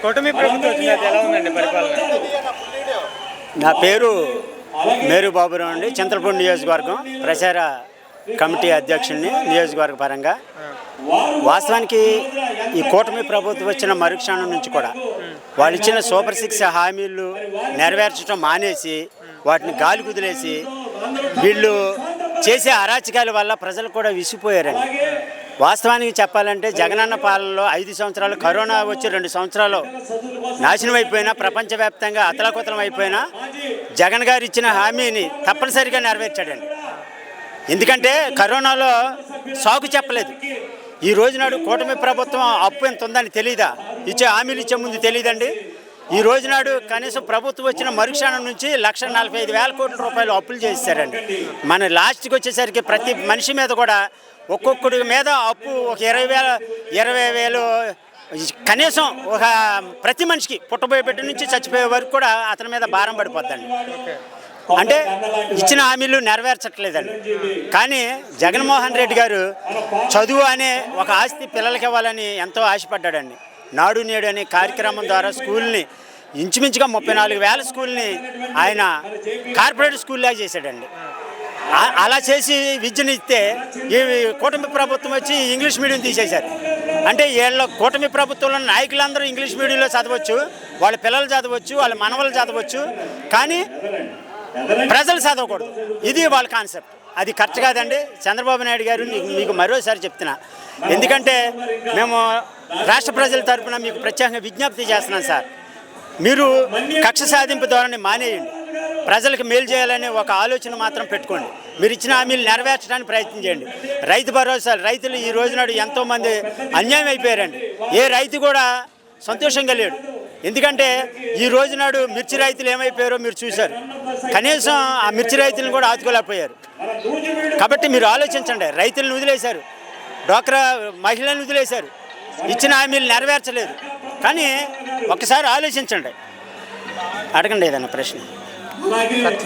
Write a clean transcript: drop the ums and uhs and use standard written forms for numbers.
కూటమి ప్రభుత్వం ఎలా ఉందండి పరిపాలన? నా పేరు మేరు బాబురావు అండి. చింతలపూడి నియోజకవర్గం ప్రచార కమిటీ అధ్యక్షుడిని నియోజకవర్గ పరంగా. వాస్తవానికి ఈ కూటమి ప్రభుత్వం వచ్చిన మరుక్షణం నుంచి కూడా వాళ్ళు ఇచ్చిన సూపర్ 6 హామీలు నెరవేర్చడం మానేసి వాటిని గాలి కుదిలేసి వీళ్ళు చేసే అరాచకాల వల్ల ప్రజలు కూడా విసిపోయారండి. వాస్తవానికి చెప్పాలంటే జగనన్న పాలనలో 5 సంవత్సరాలు కరోనా వచ్చి 2 సంవత్సరాలు నాశనం అయిపోయినా, ప్రపంచవ్యాప్తంగా అతలాకుతలం అయిపోయినా జగన్ గారు ఇచ్చిన హామీని తప్పనిసరిగా నెరవేర్చాడండి. ఎందుకంటే కరోనాలో సాకు చెప్పలేదు. ఈ రోజు నాడు కూటమి ప్రభుత్వం అప్పు ఎంత ఉందని తెలియదా? ఇచ్చే హామీలు ఇచ్చే ముందు తెలియదండి. ఈ రోజు నాడు కనీసం ప్రభుత్వం వచ్చిన మరుక్షణం నుంచి 1,45,000 కోట్ల రూపాయలు అప్పులు చేశారండి. మన లాస్ట్కి వచ్చేసరికి ప్రతి మనిషి మీద కూడా ఒక్కొక్కడి మీద అప్పు ఒక 20,000 కనీసం ఒక ప్రతి మనిషికి పుట్టబోయే బిడ్డ నుంచి చచ్చిపోయే వరకు కూడా అతని మీద భారం పడిపోద్దండి. అంటే ఇచ్చిన హామీలు నెరవేర్చట్లేదండి. కానీ జగన్మోహన్ రెడ్డి గారు చదువు అనే ఒక ఆస్తి పిల్లలకి ఇవ్వాలని ఎంతో ఆశపడ్డాడండి. నాడు నేడు అనే కార్యక్రమం ద్వారా స్కూల్ని ఇంచుమించుగా 34,000 స్కూల్ని ఆయన కార్పొరేట్ స్కూల్లాగా చేశాడండి. అలా చేసి విద్యను ఇస్తే ఈ కూటమి ప్రభుత్వం వచ్చి ఇంగ్లీష్ మీడియం తీసేశారు. అంటే వీళ్ళ కూటమి ప్రభుత్వంలో నాయకులందరూ ఇంగ్లీష్ మీడియంలో చదవచ్చు, వాళ్ళ పిల్లలు చదవచ్చు, వాళ్ళ మనవలు చదవచ్చు, కానీ ప్రజలు చదవకూడదు. ఇది వాళ్ళ కాన్సెప్ట్. అది కరెక్ట్ కాదండి. చంద్రబాబు నాయుడు గారు మీకు మరోసారి చెప్తున్నా, ఎందుకంటే మేము రాష్ట్ర ప్రజల తరఫున మీకు ప్రత్యేకంగా విజ్ఞప్తి చేస్తున్నాం సార్. మీరు కక్ష సాధింపు ధోరణి మానేయండి. ప్రజలకు మేలు చేయాలనే ఒక ఆలోచన మాత్రం పెట్టుకోండి. మీరు ఇచ్చిన హామీలు నెరవేర్చడానికి ప్రయత్నం చేయండి. రైతు భరోసా, రైతులు ఈ రోజునాడు ఎంతోమంది అన్యాయం అయిపోయారండి. ఏ రైతు కూడా సంతోషంగా లేడు. ఎందుకంటే ఈ రోజునాడు మిర్చి రైతులు ఏమైపోయారో మీరు చూశారు. కనీసం ఆ మిర్చి రైతులను కూడా ఆదుకోలేకపోయారు. కాబట్టి మీరు ఆలోచించండి. రైతులను వదిలేశారు, డ్వాక్రా మహిళలను వదిలేశారు, ఇచ్చిన హామీలు నెరవేర్చలేదు. కానీ ఒక్కసారి ఆలోచించండి, అడగండి ఏదైనా ప్రశ్న.